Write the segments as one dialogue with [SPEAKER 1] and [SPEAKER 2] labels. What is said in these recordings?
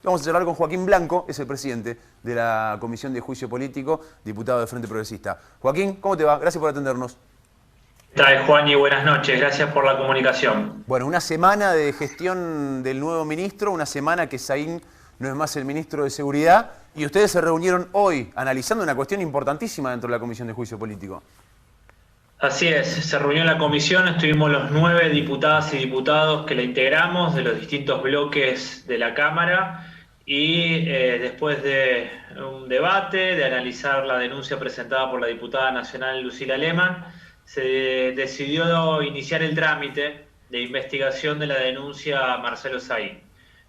[SPEAKER 1] Vamos a charlar con Joaquín Blanco, es el presidente de la Comisión de Juicio Político, diputado del Frente Progresista. Joaquín, ¿cómo te va? Gracias por atendernos.
[SPEAKER 2] ¿Qué tal, Juan? Y buenas noches. Gracias por la comunicación.
[SPEAKER 1] Bueno, una semana de gestión del nuevo ministro, una semana que Saín no es más el ministro de Seguridad, y ustedes se reunieron hoy analizando una cuestión importantísima dentro de la Comisión de Juicio Político.
[SPEAKER 2] Así es, se reunió la comisión, estuvimos los 9 diputadas y diputados que la integramos de los distintos bloques de la Cámara y después de un debate, de analizar la denuncia presentada por la diputada nacional Lucila Lehmann, se decidió iniciar el trámite de investigación de la denuncia a Marcelo Saín.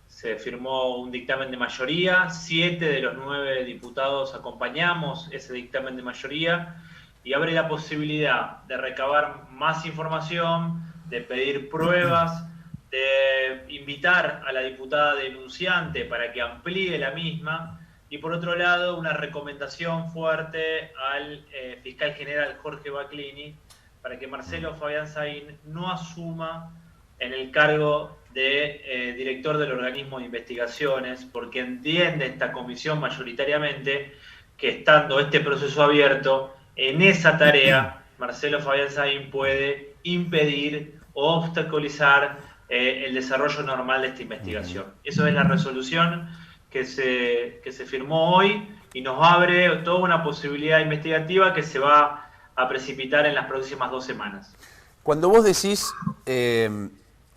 [SPEAKER 2] Se firmó un dictamen de mayoría, 7 de los 9 diputados acompañamos ese dictamen de mayoría y abre la posibilidad de recabar más información, de pedir pruebas, de invitar a la diputada denunciante para que amplíe la misma y por otro lado una recomendación fuerte al fiscal general Jorge Baclini para que Marcelo Fabián Saín no asuma en el cargo de director del organismo de investigaciones, porque entiende esta comisión mayoritariamente que estando este proceso abierto, en esa tarea Marcelo Fabián Saín puede impedir o obstaculizar el desarrollo normal de esta investigación. Eso es la resolución que se firmó hoy y nos abre toda una posibilidad investigativa que se va a precipitar en las próximas 2 semanas.
[SPEAKER 1] Cuando vos decís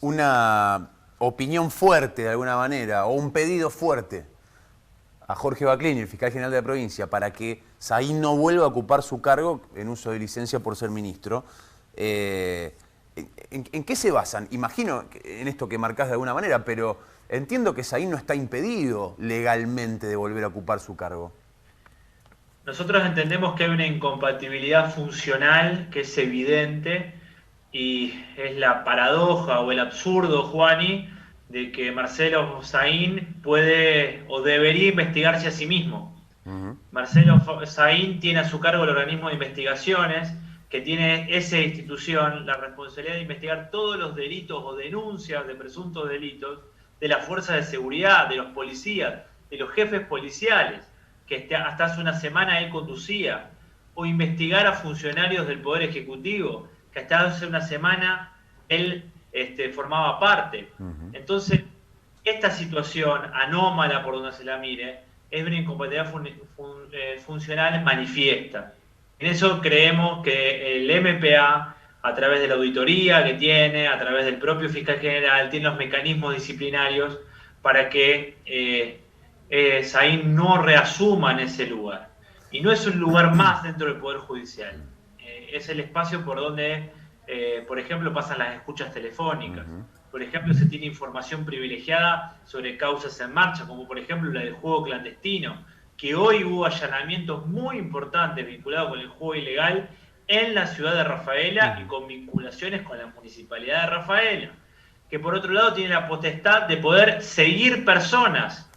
[SPEAKER 1] una opinión fuerte de alguna manera, o un pedido fuerte a Jorge Baclini, el fiscal general de la provincia, para que Saín no vuelva a ocupar su cargo en uso de licencia por ser ministro, ¿en qué se basan? Imagino en esto que marcás de alguna manera, pero entiendo que Saín no está impedido legalmente de volver a ocupar su cargo.
[SPEAKER 2] Nosotros entendemos que hay una incompatibilidad funcional que es evidente y es la paradoja o el absurdo, Juani, de que Marcelo Saín puede o debería investigarse a sí mismo. Marcelo Saín tiene a su cargo el organismo de investigaciones, que tiene esa institución la responsabilidad de investigar todos los delitos o denuncias de presuntos delitos de las fuerzas de seguridad, de los policías, de los jefes policiales, que hasta hace una semana él conducía, o investigar a funcionarios del Poder Ejecutivo, que hasta hace una semana él formaba parte. Entonces, esta situación anómala por donde se la mire, es una incompatibilidad funcional manifiesta. En eso creemos que el MPA, a través de la auditoría que tiene, a través del propio fiscal general, tiene los mecanismos disciplinarios para que Saín no reasuma en ese lugar. Y no es un lugar más dentro del Poder Judicial. Es el espacio por donde, por ejemplo, pasan las escuchas telefónicas. Por ejemplo, se tiene información privilegiada sobre causas en marcha, como por ejemplo la del juego clandestino, que hoy hubo allanamientos muy importantes vinculados con el juego ilegal en la ciudad de Rafaela y con vinculaciones con la municipalidad de Rafaela, que por otro lado tiene la potestad de poder seguir personas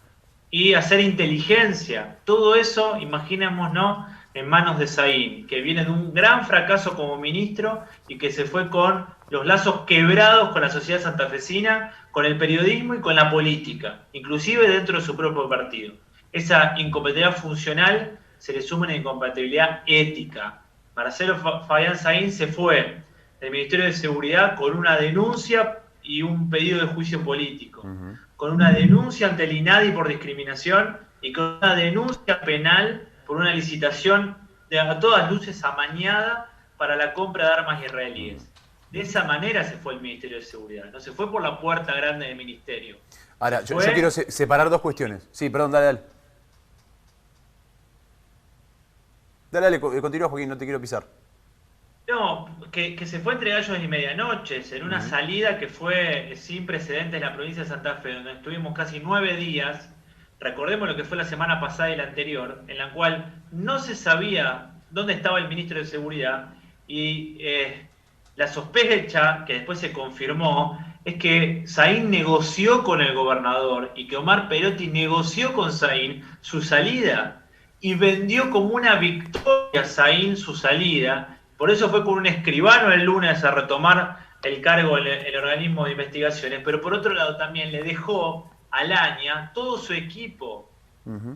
[SPEAKER 2] y hacer inteligencia. Todo eso, imaginémonos, en manos de Saín, que viene de un gran fracaso como ministro y que se fue con los lazos quebrados con la sociedad santafesina, con el periodismo y con la política, inclusive dentro de su propio partido. Esa incompatibilidad funcional se le suma una incompatibilidad ética. Marcelo Fabián Saín se fue del Ministerio de Seguridad con una denuncia y un pedido de juicio político, con una denuncia ante el INADI por discriminación y con una denuncia penal por una licitación a todas luces amañada para la compra de armas israelíes. De esa manera se fue el Ministerio de Seguridad, no se fue por la puerta grande del ministerio.
[SPEAKER 1] Ahora, yo quiero separar dos cuestiones. Sí, perdón, dale. Dale, continúa, Joaquín, no te quiero pisar.
[SPEAKER 2] No, que se fue entre gallos y medianoches, en una salida que fue sin precedentes en la provincia de Santa Fe, donde estuvimos casi 9 días. Recordemos lo que fue la semana pasada y la anterior, en la cual no se sabía dónde estaba el ministro de Seguridad y la sospecha, que después se confirmó, es que Saín negoció con el gobernador y que Omar Perotti negoció con Saín su salida y vendió como una victoria a Saín su salida. Por eso fue con un escribano el lunes a retomar el cargo en el organismo de investigaciones, pero por otro lado también le dejó Alaña todo su equipo,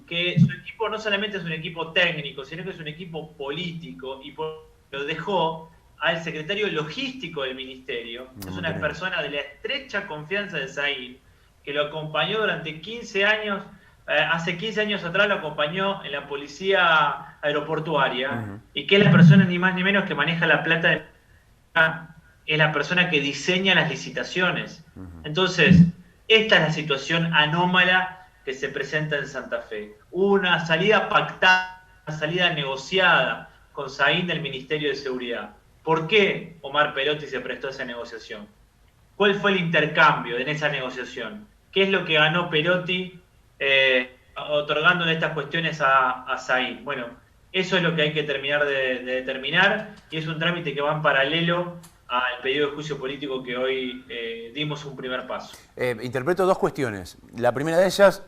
[SPEAKER 2] que su equipo no solamente es un equipo técnico, sino que es un equipo político, y lo dejó al secretario logístico del ministerio. Es una persona de la estrecha confianza de Saín, que lo acompañó durante 15 años, hace 15 años atrás lo acompañó en la policía aeroportuaria, y que es la persona ni más ni menos que maneja la plata de... es la persona que diseña las licitaciones. Entonces, esta es la situación anómala que se presenta en Santa Fe. Una salida pactada, una salida negociada con Saín del Ministerio de Seguridad. ¿Por qué Omar Perotti se prestó a esa negociación? ¿Cuál fue el intercambio en esa negociación? ¿Qué es lo que ganó Perotti otorgándole estas cuestiones a Saín? Bueno, eso es lo que hay que terminar de determinar, y es un trámite que va en paralelo al pedido de juicio político que hoy dimos un primer paso.
[SPEAKER 1] Interpreto dos cuestiones. La primera de ellas,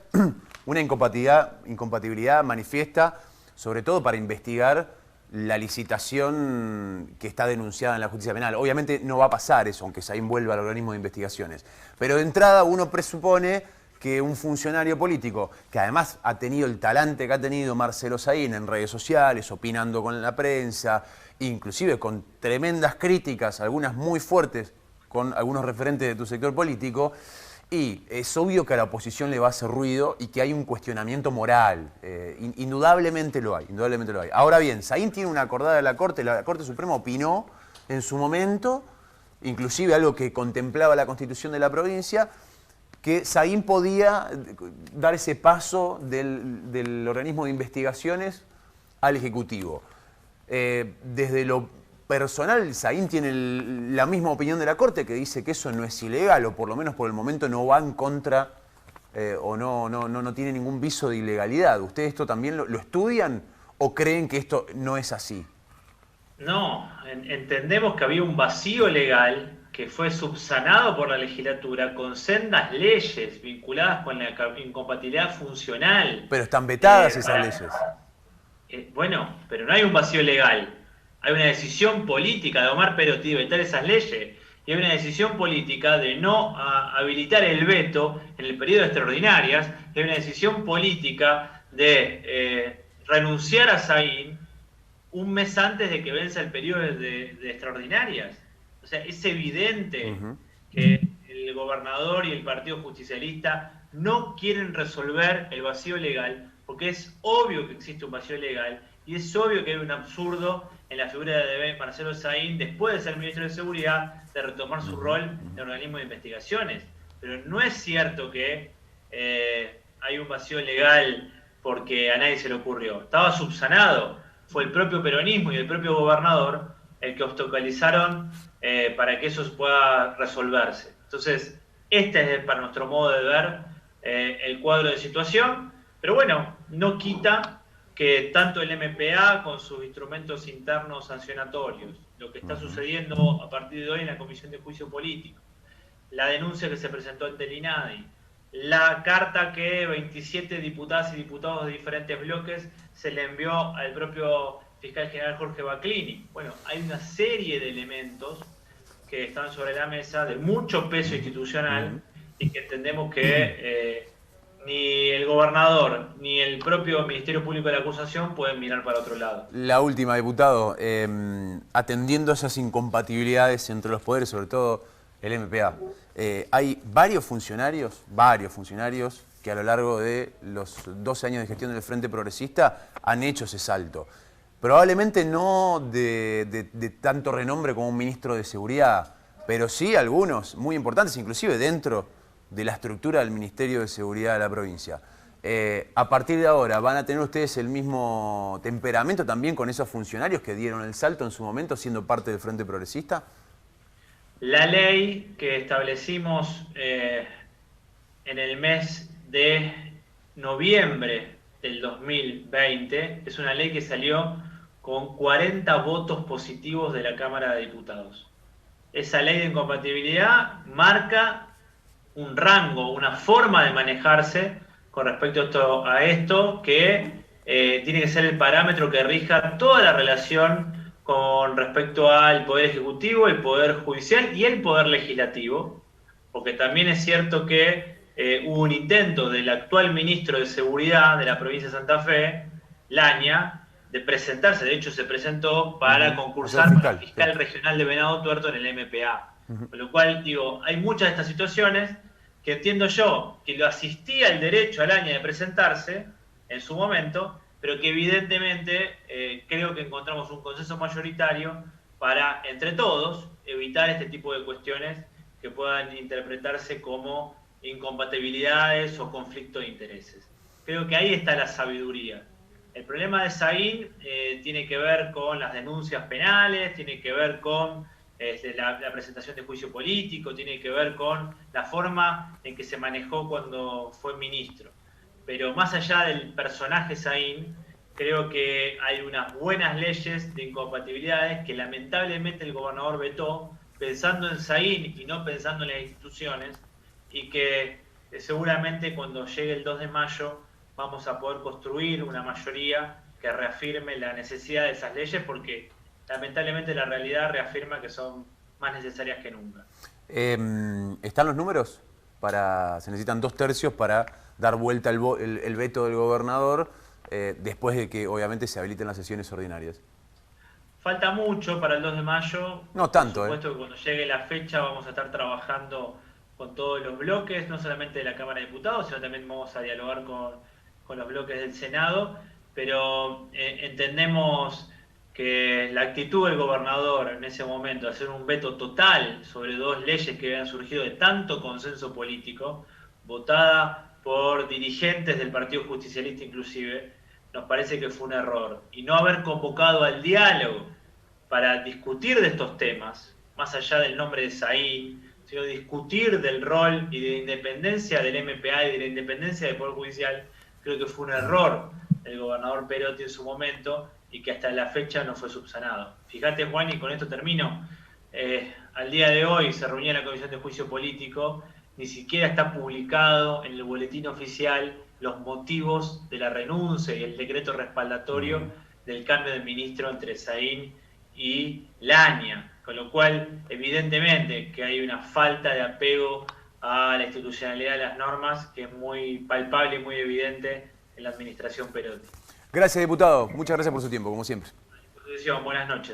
[SPEAKER 1] una incompatibilidad manifiesta, sobre todo para investigar la licitación que está denunciada en la justicia penal. Obviamente no va a pasar eso, aunque Saín vuelva al organismo de investigaciones. Pero de entrada uno presupone que un funcionario político, que además ha tenido el talante que ha tenido Marcelo Saín en redes sociales, opinando con la prensa, inclusive con tremendas críticas, algunas muy fuertes, con algunos referentes de tu sector político, y es obvio que a la oposición le va a hacer ruido y que hay un cuestionamiento moral. Indudablemente lo hay, indudablemente lo hay. Ahora bien, Saín tiene una acordada de la Corte Suprema opinó en su momento, inclusive algo que contemplaba la Constitución de la provincia, que Saín podía dar ese paso del organismo de investigaciones al Ejecutivo. Desde lo personal, Saín tiene la misma opinión de la Corte, que dice que eso no es ilegal, o por lo menos por el momento no va en contra, o no tiene ningún viso de ilegalidad. ¿Ustedes esto también lo estudian o creen que esto no es así?
[SPEAKER 2] No, entendemos que había un vacío legal que fue subsanado por la legislatura con sendas leyes vinculadas con la incompatibilidad funcional.
[SPEAKER 1] Pero están vetadas esas leyes.
[SPEAKER 2] Bueno, pero no hay un vacío legal. Hay una decisión política de Omar Perotti de vetar esas leyes. Y hay una decisión política de no habilitar el veto en el periodo de extraordinarias. Y hay una decisión política de renunciar a Saín un mes antes de que venza el periodo de extraordinarias. O sea, es evidente que el gobernador y el Partido Justicialista no quieren resolver el vacío legal, porque es obvio que existe un vacío legal y es obvio que hay un absurdo en la figura de Marcelo Saín, después de ser ministro de Seguridad, de retomar su rol de organismo de investigaciones. Pero no es cierto que hay un vacío legal porque a nadie se le ocurrió. Estaba subsanado. Fue el propio peronismo y el propio gobernador el que obstaculizaron para que eso pueda resolverse. Entonces, este es, para nuestro modo de ver, el cuadro de situación. Pero bueno, no quita que tanto el MPA con sus instrumentos internos sancionatorios, lo que está sucediendo a partir de hoy en la Comisión de Juicio Político, la denuncia que se presentó ante el INADI, la carta que 27 diputadas y diputados de diferentes bloques se le envió al propio fiscal general Jorge Baclini. Bueno, hay una serie de elementos que están sobre la mesa de mucho peso institucional y que entendemos que ni el gobernador ni el propio Ministerio Público de la Acusación pueden mirar para otro lado.
[SPEAKER 1] La última, diputado, atendiendo a esas incompatibilidades entre los poderes, sobre todo el MPA, hay varios funcionarios que a lo largo de los 12 años de gestión del Frente Progresista han hecho ese salto. Probablemente no de tanto renombre como un ministro de Seguridad, pero sí algunos muy importantes, inclusive dentro de la estructura del Ministerio de Seguridad de la provincia. A partir de ahora, ¿van a tener ustedes el mismo temperamento también con esos funcionarios que dieron el salto en su momento siendo parte del Frente Progresista?
[SPEAKER 2] La ley que establecimos en el mes de noviembre del 2020 es una ley que salió con 40 votos positivos de la Cámara de Diputados. Esa ley de incompatibilidad marca un rango, una forma de manejarse con respecto a esto que tiene que ser el parámetro que rija toda la relación con respecto al Poder Ejecutivo, el Poder Judicial y el Poder Legislativo, porque también es cierto que hubo un intento del actual ministro de Seguridad de la provincia de Santa Fe, Laña, de presentarse, de hecho se presentó para concursar para fiscal regional de Venado Tuerto en el MPA. Con lo cual, digo, hay muchas de estas situaciones que entiendo yo que lo asistía el derecho al Laña de presentarse en su momento, pero que evidentemente creo que encontramos un consenso mayoritario para, entre todos, evitar este tipo de cuestiones que puedan interpretarse como incompatibilidades o conflicto de intereses. Creo que ahí está la sabiduría. El problema de Saín tiene que ver con las denuncias penales, tiene que ver con la presentación de juicio político, tiene que ver con la forma en que se manejó cuando fue ministro. Pero más allá del personaje Saín, creo que hay unas buenas leyes de incompatibilidades que lamentablemente el gobernador vetó pensando en Saín y no pensando en las instituciones, y que seguramente cuando llegue el 2 de mayo vamos a poder construir una mayoría que reafirme la necesidad de esas leyes, porque lamentablemente la realidad reafirma que son más necesarias que nunca.
[SPEAKER 1] ¿Están los números? Se necesitan 2/3 para dar vuelta el veto del gobernador, después de que obviamente se habiliten las sesiones ordinarias.
[SPEAKER 2] Falta mucho para el 2 de mayo.
[SPEAKER 1] No tanto,
[SPEAKER 2] Por supuesto que cuando llegue la fecha vamos a estar trabajando con todos los bloques, no solamente de la Cámara de Diputados, sino también vamos a dialogar con los bloques del Senado, pero entendemos que la actitud del gobernador en ese momento de hacer un veto total sobre 2 leyes que habían surgido de tanto consenso político, votada por dirigentes del Partido Justicialista inclusive, nos parece que fue un error. Y no haber convocado al diálogo para discutir de estos temas, más allá del nombre de Saín, sino discutir del rol y de la independencia del MPA y de la independencia del Poder Judicial, creo que fue un error del gobernador Perotti en su momento y que hasta la fecha no fue subsanado. Fíjate, Juan, y con esto termino, al día de hoy se reunió en la Comisión de Juicio Político, ni siquiera está publicado en el boletín oficial los motivos de la renuncia y el decreto respaldatorio del cambio de ministro entre Saín y Laña, con lo cual evidentemente que hay una falta de apego a la institucionalidad de las normas que es muy palpable y muy evidente en la administración Perotti.
[SPEAKER 1] Gracias, diputado. Muchas gracias por su tiempo, como siempre.
[SPEAKER 2] A disposición, buenas noches.